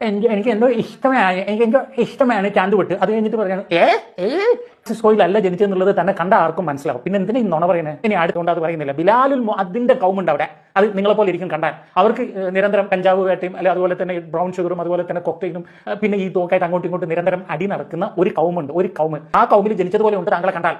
എനിക്ക് എന്തോ ഇഷ്ടമാണ്, എനിക്ക് ഇഷ്ടമാണ് ചാന്തുപൊട്ട്. അത് കഴിഞ്ഞിട്ട് പറയാണ് സോയിലല്ല ജനിച്ചെന്നുള്ളത് തന്നെ കണ്ട ആർക്കും മനസ്സിലാവും. പിന്നെ എന്തിനാ ഈ നുണ പറയുന്നത്? ഇനി അടുത്തുകൊണ്ട് അത് പറയുന്നില്ല. ബിലാലുൽ അതിന്റെ കൗമുണ്ട് അവിടെ. അത് നിങ്ങളെ പോലെ ഇരിക്കും കണ്ടാൽ. അവർക്ക് നിരന്തരം കഞ്ചാവ് വേട്ടയും അല്ലെ അതുപോലെ തന്നെ ബ്രൗൺ ഷുഗറും അതുപോലെ തന്നെ കൊക്കൈനും പിന്നെ ഈ തോക്കായിട്ട് അങ്ങോട്ടും ഇങ്ങോട്ടും നിരന്തരം അടി നടക്കുന്ന ഒരു കൗമുണ്ട്. ഒരു കൗമ്. ആ കൗമിൽ ജനിച്ചതുപോലെ ഉണ്ട് താങ്കളെ കണ്ടാൽ.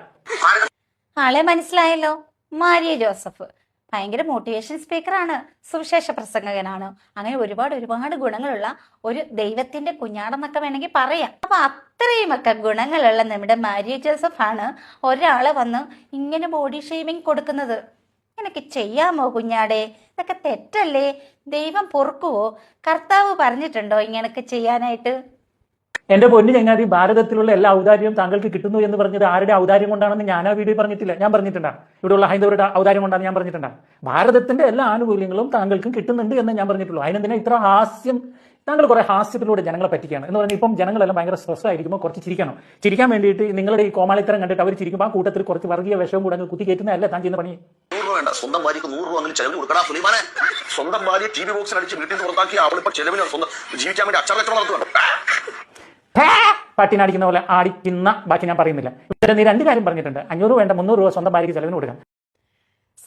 ആളെ മനസ്സിലായല്ലോ. മാരിയ ജോസഫ് ഭയങ്കര മോട്ടിവേഷൻ സ്പീക്കറാണ്, സുവിശേഷ പ്രസംഗകനാണ്. അങ്ങനെ ഒരുപാട് ഗുണങ്ങളുള്ള ഒരു ദൈവത്തിന്റെ കുഞ്ഞാടെന്നൊക്കെ വേണമെങ്കിൽ പറയാം. അപ്പൊ അത്രയുമൊക്കെ ഗുണങ്ങളുള്ള നമ്മുടെ മാരിയ ജോസഫ് ആണ് ഒരാളെ വന്ന് ഇങ്ങനെ ബോഡി ഷെയ്മിങ് കൊടുക്കുന്നത്. എനിക്ക് ചെയ്യാമോ കുഞ്ഞാടെ? ഇതൊക്കെ തെറ്റല്ലേ? ദൈവം പൊറുക്കുവോ? കർത്താവ് പറഞ്ഞിട്ടുണ്ടോ ഇങ്ങനൊക്കെ ചെയ്യാനായിട്ട്? എന്റെ പൊന്നു ചങ്ങാതി, ഭാരതത്തിലുള്ള എല്ലാ ഔദാര്യവും താങ്കൾക്ക് കിട്ടുന്നു എന്ന് പറഞ്ഞത് ആരുടെ ഔദാര്യം കൊണ്ടാണെന്ന് ഞാൻ ആ വീഡിയോ പറഞ്ഞിട്ടില്ല. ഞാൻ പറഞ്ഞിട്ടുണ്ടാണ് ഇവിടെയുള്ള ഹൈന്ദവരുടെ ഔദാര്യം കൊണ്ടാണ് ഞാൻ പറഞ്ഞിട്ടുണ്ടാണ്. ഭാരതത്തിന്റെ എല്ലാ ആനുകൂല്യങ്ങളും താങ്കൾക്കും കിട്ടുന്നുണ്ട് എന്ന് ഞാൻ പറഞ്ഞിട്ടുള്ളൂ. അതിനെന്തിനാ ഇത്ര ഹാസ്യം? താങ്കൾ കുറെ ഹാസ്യത്തിലൂടെ ജനങ്ങളെ പറ്റിക്കുകയാണ് എന്ന് പറഞ്ഞാൽ ഇപ്പം ജനങ്ങളെല്ലാം ഭയങ്കര സ്ട്രെസ് ആയിരിക്കുമ്പോൾ കുറച്ച് ചിരിക്കാൻ വേണ്ടിയിട്ട് നിങ്ങളുടെ ഈ കോമാളിത്തരം കണ്ടിട്ട് അവർ ചിരിക്കുമ്പോൾ ആ കൂട്ടത്തിൽ കുറച്ച് വർഗീയ വിഷവും കൂടെ കുത്തി കയറ്റുന്നതല്ല താൻ ചെയ്യുന്ന പണി. വേണ്ട, സ്വന്തം ഭാര്യക്ക് 100 രൂപ ചെലവ് കൊടുക്കടാ സുലൈമാനെ. സ്വന്തം ഭാര്യ TV ബോക്സിൽ അടിച്ച് വീട്ടിൽ നിന്ന് പുറത്താക്കി അവളിപ്പോ ചെലവിന് സ്വന്തം ജീവിക്കാൻ വേണ്ടി അച്ചാറച്ചവടം നടത്തുകയാണ്. പട്ടിനടിക്കുന്ന പോലെ അടിക്കുന്ന ബാക്കി ഞാൻ പറയുന്നില്ല. നീ 2 കാര്യം പറഞ്ഞിട്ടുണ്ട്. 500 വേണ്ട 300 രൂപ സ്വന്തം ഭാര്യയ്ക്ക് ചെലവിന് കൊടുക്കാം.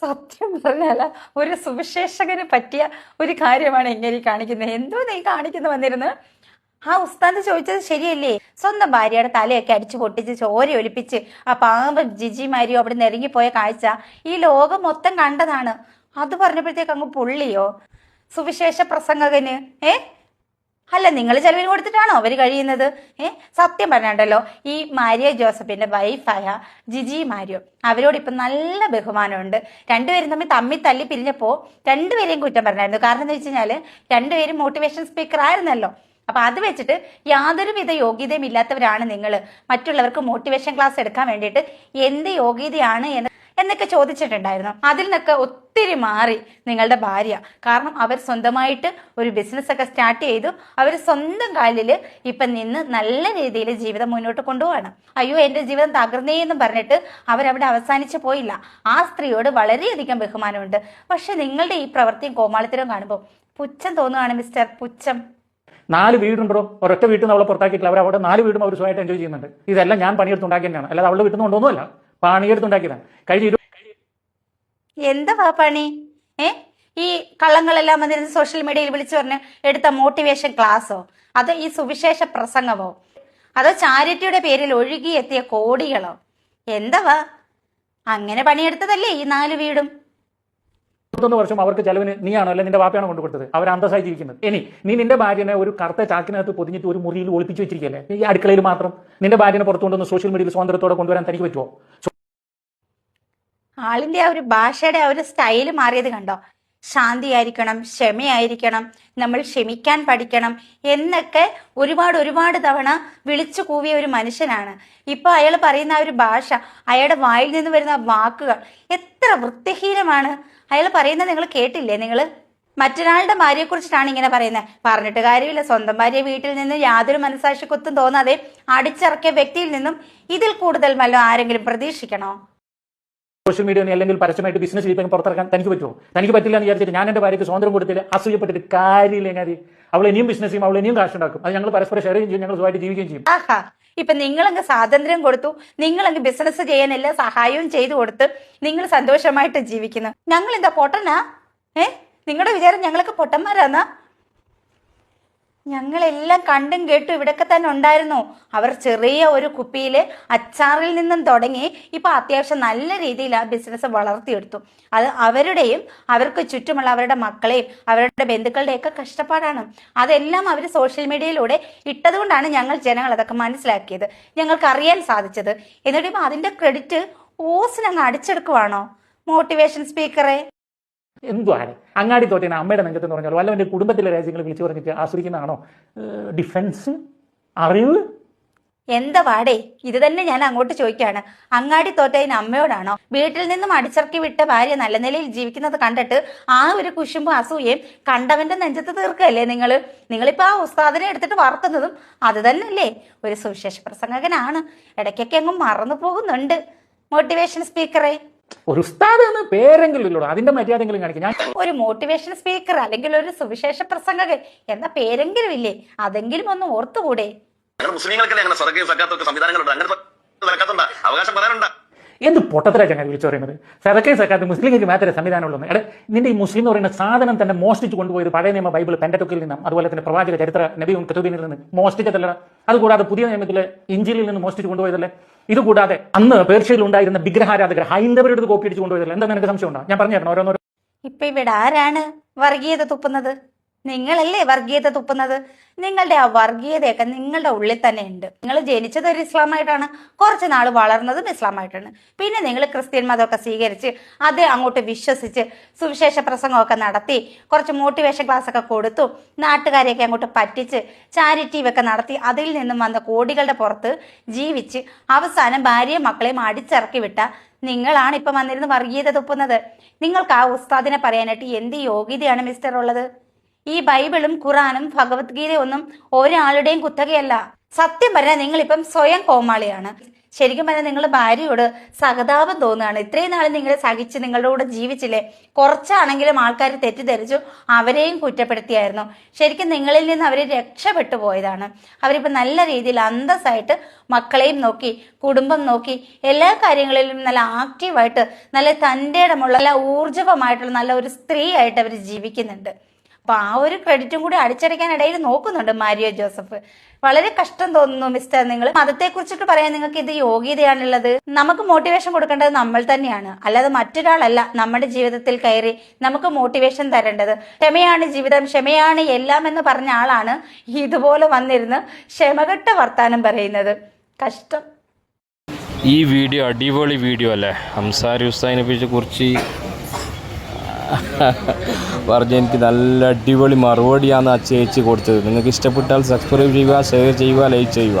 സത്യം പറഞ്ഞാൽ ഒരു സുവിശേഷകന് പറ്റിയ ഒരു കാര്യമാണ് ഇങ്ങനെ കാണിക്കുന്നത്. എന്തോ നീ കാണിക്കുന്നു വന്നിരുന്ന്. ആ ഉസ്താദ് ചോദിച്ചത് ശരിയല്ലേ? സ്വന്തം ഭാര്യയുടെ തലയൊക്കെ അടിച്ചു പൊട്ടിച്ച് ചോര ഒലിപ്പിച്ച് ആ പാമ്പം ജിജിമാരിയോ അവിടെ നിന്ന് ഇറങ്ങിപ്പോയ കാഴ്ച ഈ ലോകം മൊത്തം കണ്ടതാണ്. അത് പറഞ്ഞപ്പോഴത്തേക്ക് അങ്ങ് പുള്ളിയോ സുവിശേഷ പ്രസംഗകന്? അല്ല, നിങ്ങൾ ചെലവിന് കൊടുത്തിട്ടാണോ അവർ കഴിയുന്നത്? സത്യം പറഞ്ഞാണ്ടല്ലോ ഈ മാരിയ ജോസഫിന്റെ വൈഫായ ജിജി മാരിയോ അവരോട് ഇപ്പം നല്ല ബഹുമാനമുണ്ട്. രണ്ടുപേരും തമ്മിൽ തല്ലി പിരിഞ്ഞപ്പോൾ രണ്ടുപേരെയും കുറ്റം പറഞ്ഞായിരുന്നു. കാരണം എന്താ വെച്ച് കഴിഞ്ഞാൽ രണ്ടുപേരും മോട്ടിവേഷൻ സ്പീക്കർ ആയിരുന്നല്ലോ. അപ്പൊ അത് വെച്ചിട്ട് യാതൊരുവിധ യോഗ്യതയും ഇല്ലാത്തവരാണ് നിങ്ങൾ, മറ്റുള്ളവർക്ക് മോട്ടിവേഷൻ ക്ലാസ് എടുക്കാൻ വേണ്ടിയിട്ട് എന്ത് യോഗ്യതയാണ് എന്നൊക്കെ ചോദിച്ചിട്ടുണ്ടായിരുന്നു. അതിൽ നിന്നൊക്കെ ഒത്തിരി മാറി നിങ്ങളുടെ ഭാര്യ. കാരണം അവർ സ്വന്തമായിട്ട് ഒരു ബിസിനസ് ഒക്കെ സ്റ്റാർട്ട് ചെയ്തു. അവർ സ്വന്തം കാലിൽ ഇപ്പം നിന്ന് നല്ല രീതിയിൽ ജീവിതം മുന്നോട്ട് കൊണ്ടുപോവാണ്. അയ്യോ എൻ്റെ ജീവിതം തകർന്നേന്നും പറഞ്ഞിട്ട് അവരവിടെ അവസാനിച്ചു പോയില്ല. ആ സ്ത്രീയോട് വളരെയധികം ബഹുമാനമുണ്ട്. പക്ഷെ നിങ്ങളുടെ ഈ പ്രവൃത്തിയും കോമാളിത്തരവും കാണുമ്പോൾ പുച്ഛം തോന്നുകയാണ് മിസ്റ്റർ, പുച്ഛം. 4 വീടുണ്ടോ? ഒരൊറ്റ വീട്ടിൽ നിന്ന് അവളെ പുറത്താക്കിയിട്ടില്ല. അവർ അവിടെ 4 വീടും അവർ സ്വയമായിട്ട് എൻജോയ് ചെയ്യുന്നുണ്ട്. ഇതെല്ലാം ഞാൻ പണിയെടുത്തുണ്ടാക്കി തന്നെയാണ്, അല്ലാതെ അവളുടെ വീട്ടിൽ നിന്ന് കൊണ്ടൊന്നുമല്ല. പണിയെടുത്തുണ്ടാക്കിയതാണ്. കഴിഞ്ഞ എന്താ പണി? ഈ കള്ളങ്ങളെല്ലാം വന്നിരുന്ന് സോഷ്യൽ മീഡിയയിൽ വിളിച്ചു പറഞ്ഞ് എടുത്ത മോട്ടിവേഷൻ ക്ലാസ്സോ? അതോ ഈ സുവിശേഷ പ്രസംഗമോ? അതോ ചാരിറ്റിയുടെ പേരിൽ ഒഴുകിയെത്തിയ കോടികളോ? എന്താ അങ്ങനെ പണിയെടുത്തതല്ലേ ഈ 4 വീടും? 21 വർഷം അവർക്ക് ചെലവിന് നീയാണോ അല്ലെ നിന്റെ വാപ്പയാണോ കൊണ്ടു കൊടുത്തത്? അവർ അന്തസ്സായി ജീവിക്കുന്നത്. ഇനി നീ നിന്റെ ഭാര്യനെ ഒരു കറുത്ത ചാക്കിനകത്ത് പൊതിഞ്ഞിട്ട് ഒരു മുറിയിൽ ഒളിപ്പിച്ചു വെച്ചിരിക്കല്ലേ ഈ അടുക്കളയിൽ മാത്രം? നിന്റെ ഭാര്യനെ പുറത്തു കൊണ്ടുവന്ന് സോഷ്യൽ മീഡിയയിൽ സ്വാതന്ത്ര്യത്തോടെ കൊണ്ടുവരാൻ തനിക്ക് പറ്റുമോ? ആളിന്റെ ആ ഒരു ഭാഷയുടെ ആ ഒരു സ്റ്റൈല് മാറിയത് കണ്ടോ? ശാന്തിയായിരിക്കണം, ക്ഷമയായിരിക്കണം, നമ്മൾ ക്ഷമിക്കാൻ പഠിക്കണം എന്നൊക്കെ ഒരുപാട് തവണ വിളിച്ചു കൂവിയ ഒരു മനുഷ്യനാണ്. ഇപ്പൊ അയാൾ പറയുന്ന ആ ഒരു ഭാഷ, അയാളുടെ വായിൽ നിന്ന് വരുന്ന വാക്കുകൾ എത്ര വൃത്തിഹീനമാണ്. അയാൾ പറയുന്നത് നിങ്ങൾ കേട്ടില്ലേ? നിങ്ങൾ മറ്റൊരാളുടെ ഭാര്യയെ കുറിച്ചിട്ടാണ് ഇങ്ങനെ പറയുന്നത്. പറഞ്ഞിട്ട് കാര്യമില്ല. സ്വന്തം ഭാര്യ വീട്ടിൽ നിന്ന് യാതൊരു മനസാക്ഷിക്കുത്തും തോന്നാതെ അടിച്ചിറക്കിയ വ്യക്തിയിൽ നിന്നും ഇതിൽ കൂടുതൽ വല്ലതും ആരെങ്കിലും പ്രതീക്ഷിക്കണോ? സോഷ്യൽ മീഡിയ അല്ലെങ്കിൽ പരസ്യമായിട്ട് ബിസിനസ് ചെയ്ത് പുറത്തിറക്കാൻ തനിക്ക് പറ്റുമോ? തനിക്ക് പറ്റില്ല എന്ന് വിചാരിച്ചിട്ട് ഞാൻ എന്റെ ഭാര്യയ്ക്ക് സ്വാതന്ത്ര്യം കൊടുത്തില്ല, അസൂയപ്പെട്ടിട്ട് കാര്യമില്ല. അവൾ ഇനിയും ബിസിനസ് ചെയ്യും, അവൾ ഇനിയും കാശുണ്ടാക്കും. അത് ഞങ്ങൾ പരസ്പരം ഷെയർ ചെയ്യും, ഞങ്ങൾ സുഖമായിട്ട് ജീവിക്കുകയും ചെയ്യും. ആഹാ, ഇപ്പൊ നിങ്ങളങ്ങ് സ്വാതന്ത്ര്യം കൊടുത്തു, നിങ്ങളങ്ങ് ബിസിനസ് ചെയ്യാൻ എല്ലാ സഹായവും ചെയ്തു കൊടുത്ത് നിങ്ങൾ സന്തോഷമായിട്ട് ജീവിക്കുന്നു. ഞങ്ങൾ എന്താ പൊട്ടനാ? നിങ്ങളുടെ വിചാരം ഞങ്ങളൊക്കെ പൊട്ടന്മാരാന്നാ? ഞങ്ങളെല്ലാം കണ്ടും കേട്ടും ഇവിടൊക്കെ തന്നെ ഉണ്ടായിരുന്നു. അവർ ചെറിയ ഒരു കുപ്പിയിലെ അച്ചാറിൽ നിന്നും തുടങ്ങി ഇപ്പൊ അത്യാവശ്യം നല്ല രീതിയിൽ ആ ബിസിനസ് വളർത്തിയെടുത്തു. അത് അവരുടെയും അവർക്ക് ചുറ്റുമുള്ള അവരുടെ മക്കളെയും അവരുടെ ബന്ധുക്കളുടെയൊക്കെ കഷ്ടപ്പാടാണ്. അതെല്ലാം അവർ സോഷ്യൽ മീഡിയയിലൂടെ ഇട്ടതുകൊണ്ടാണ് ഞങ്ങൾ ജനങ്ങൾ അതൊക്കെ മനസ്സിലാക്കിയത്, ഞങ്ങൾക്ക് അറിയാൻ സാധിച്ചത്. എന്നിട്ട് ഇപ്പൊ അതിന്റെ ക്രെഡിറ്റ് ഓസിനങ്ങ് അടിച്ചെടുക്കുവാണോ മോട്ടിവേഷൻ സ്പീക്കറെ? എന്തുവാണ് അങ്ങാടി തോറ്റേനെ അമ്മയുടെ നെഞ്ചത്ത് എന്ന് പറഞ്ഞാൽ വല്ലവന്റെ കുടുംബത്തിലെ രാജ്യങ്ങൾ വിളിച്ചു പറഞ്ഞിട്ട് ആസ്വദിക്കുന്നതാണോ ഡിഫൻസ്? അറിവ് എന്താ പാടേ? ഇത് തന്നെ ഞാൻ അങ്ങോട്ട് ചോദിക്കുകയാണ്. അങ്ങാടി തോറ്റതിന് അമ്മയോടാണോ? വീട്ടിൽ നിന്നും അടിച്ചിറക്കി വിട്ട ഭാര്യ നല്ല നിലയിൽ ജീവിക്കുന്നത് കണ്ടിട്ട് ആ ഒരു കുശുമ്പും അസൂയയും കണ്ടവന്റെ നെഞ്ചത്ത് തീർക്കല്ലേ നിങ്ങളിപ്പോ ആ ഉസ്താദിനെ എടുത്തിട്ട് വാർക്കുന്നതും അത് തന്നെയല്ലേ? ഒരു സുവിശേഷ പ്രസംഗകനാണ്, ഇടയ്ക്കൊക്കെ അങ്ങ് മറന്നു പോകുന്നുണ്ട് മോട്ടിവേഷൻ സ്പീക്കറെ. ഒരു ഉസ്താദ് എന്ന പേരെങ്കിലും ഇല്ലല്ലോ, അതിന്റെ മര്യാദയെങ്കിലും കാണിക്കും. ഞാൻ ഒരു മോട്ടിവേഷൻ സ്പീക്കർ അല്ലെങ്കിൽ ഒരു സുവിശേഷ പ്രസംഗകൻ എന്ന പേരെങ്കിലും ഇല്ലേ? അതെങ്കിലും ഒന്ന് ഓർത്തുകൂടെ? ഞങ്ങൾ മുസ്ലിങ്ങൾക്കല്ലേ അങ്ങനെ സർക്കാർ സക്കാത്തൊക്കെ സംവിധാനങ്ങളുണ്ട്, അങ്ങനെ സക്കാത്തുണ്ട്, അവകാശം പറയാനുണ്ട്. എന്ത് പൊട്ടത്തിലാ ചങ്ങാതി വിളിച്ചു പറയുന്നത്? സദക്കയും സക്കാത്ത് മുസ്ലിങ്ങൾക്ക് മാത്രമേ സംവിധാനമുള്ളൂ. എടാ, നിന്റെ ഈ മുസ്ലിം എന്ന് പറയുന്ന സാധനം തന്നെ മോഷ്ടിച്ചു കൊണ്ടുപോയത് പഴയ നിയമ ബൈബിൾ പെന്ററ്റോക്കിൽ നിന്നും അതുപോലെ തന്നെ പ്രവാചക ചരിത്ര നബിയും കെത്തുബീനിൽ നിന്ന് മോഷ്ടിച്ചതല്ല. അതുകൂടാതെ പുതിയ നിയമത്തിലെ ഇഞ്ചിലിൽ നിന്ന് മോഷ്ടിച്ചു കൊണ്ടുപോയതല്ലേ? ഇതുകൂടാതെ അന്ന് പേർഷ്യയിൽ ഉണ്ടായിരുന്ന വിഗ്രഹാരാധകർ ഹൈന്ദവരുടെ കോപ്പി അടിച്ചു കൊണ്ടുപോയതല്ലേ? എന്താ നിനക്ക് സംശയം ഉണ്ടോ? ഞാൻ പറഞ്ഞു തരണം ഓരോന്നോരോ. ഇപ്പൊ ഇവിടെ ആരാണ് വർഗീയത തുപ്പുന്നത്? നിങ്ങളല്ലേ വർഗീയത തുപ്പുന്നത്? നിങ്ങളുടെ ആ വർഗീയതയൊക്കെ നിങ്ങളുടെ ഉള്ളിൽ തന്നെ ഉണ്ട്. നിങ്ങൾ ജനിച്ചത് ഒരു ഇസ്ലാമായിട്ടാണ്, കുറച്ച് നാൾ വളർന്നതും ഇസ്ലാമായിട്ടാണ്. പിന്നെ നിങ്ങൾ ക്രിസ്ത്യൻ മതമൊക്കെ സ്വീകരിച്ച് അത് അങ്ങോട്ട് വിശ്വസിച്ച് സുവിശേഷ പ്രസംഗമൊക്കെ നടത്തി കുറച്ച് മോട്ടിവേഷൻ ക്ലാസ് ഒക്കെ കൊടുത്തു, നാട്ടുകാരെയൊക്കെ അങ്ങോട്ട് പറ്റിച്ച് ചാരിറ്റി ഒക്കെ നടത്തി അതിൽ നിന്നും വന്ന കോടികളുടെ പുറത്ത് ജീവിച്ച് അവസാനം ഭാര്യയും മക്കളെയും അടിച്ചിറക്കി വിട്ട നിങ്ങളാണ് ഇപ്പം വന്നിരുന്ന് വർഗീയത തുപ്പുന്നത്. നിങ്ങൾക്ക് ആ ഉസ്താദിനെ പറയാനായിട്ട് എന്ത് യോഗ്യതയാണ് മിസ്റ്റർ ഉള്ളത്? ഈ ബൈബിളും ഖുറാനും ഭഗവത്ഗീതയും ഒന്നും ഒരാളുടെയും കുത്തകയല്ല. സത്യം പറഞ്ഞാൽ നിങ്ങളിപ്പം സ്വയം കോമാളിയാണ്. ശരിക്കും പറഞ്ഞാൽ നിങ്ങളുടെ ഭാര്യയോട് സഹതാപം തോന്നുകയാണ്. ഇത്രയും നാൾ നിങ്ങളെ സഹിച്ച് നിങ്ങളുടെ കൂടെ ജീവിച്ചില്ലേ, കുറച്ചാണെങ്കിലും ആൾക്കാർ തെറ്റിദ്ധരിച്ചു അവരെയും കുറ്റപ്പെടുത്തിയായിരുന്നു. ശരിക്കും നിങ്ങളിൽ നിന്ന് അവർ രക്ഷപ്പെട്ടു പോയതാണ്. അവരിപ്പോൾ നല്ല രീതിയിൽ അന്തസ്സായിട്ട് മക്കളെയും നോക്കി കുടുംബം നോക്കി എല്ലാ കാര്യങ്ങളിലും നല്ല ആക്റ്റീവായിട്ട് നല്ല തൻ്റെ ഇടമുള്ള നല്ല ഊർജവമായിട്ടുള്ള നല്ല ഒരു സ്ത്രീ ആയിട്ട് അവർ ജീവിക്കുന്നുണ്ട്. അപ്പൊ ആ ഒരു ക്രെഡിറ്റും കൂടി അടിച്ചടയ്ക്കാൻ ഇടയിൽ നോക്കുന്നുണ്ട് മാരിയോ ജോസഫ്. വളരെ കഷ്ടം തോന്നുന്നു മിസ്റ്റർ. നിങ്ങൾ മതത്തെ കുറിച്ചിട്ട് പറയാൻ നിങ്ങൾക്ക് ഇത് യോഗ്യതയാണുള്ളത്? നമുക്ക് മോട്ടിവേഷൻ കൊടുക്കേണ്ടത് നമ്മൾ തന്നെയാണ്, അല്ലാതെ മറ്റൊരാളല്ല നമ്മുടെ ജീവിതത്തിൽ കയറി നമുക്ക് മോട്ടിവേഷൻ തരേണ്ടത്. ക്ഷമയാണ് ജീവിതം, ക്ഷമയാണ് എല്ലാം എന്ന് പറഞ്ഞ ആളാണ് ഇതുപോലെ വന്നിരുന്ന് ക്ഷമകെട്ട വർത്താനം പറയുന്നത്. കഷ്ടം. ഈ വീഡിയോ അടിപൊളി വീഡിയോ അല്ലേ? ഹംസാരി ഉസ്താദിനെ കുറിച്ച് പറഞ്ഞ് എനിക്ക് നല്ല അടിപൊളി മറുപടിയാണ് ആ ചേച്ചി കൊടുത്തത്. നിങ്ങൾക്ക് ഇഷ്ടപ്പെട്ടാൽ സബ്സ്ക്രൈബ് ചെയ്യുക, ഷെയർ ചെയ്യുക, ലൈക്ക് ചെയ്യുക.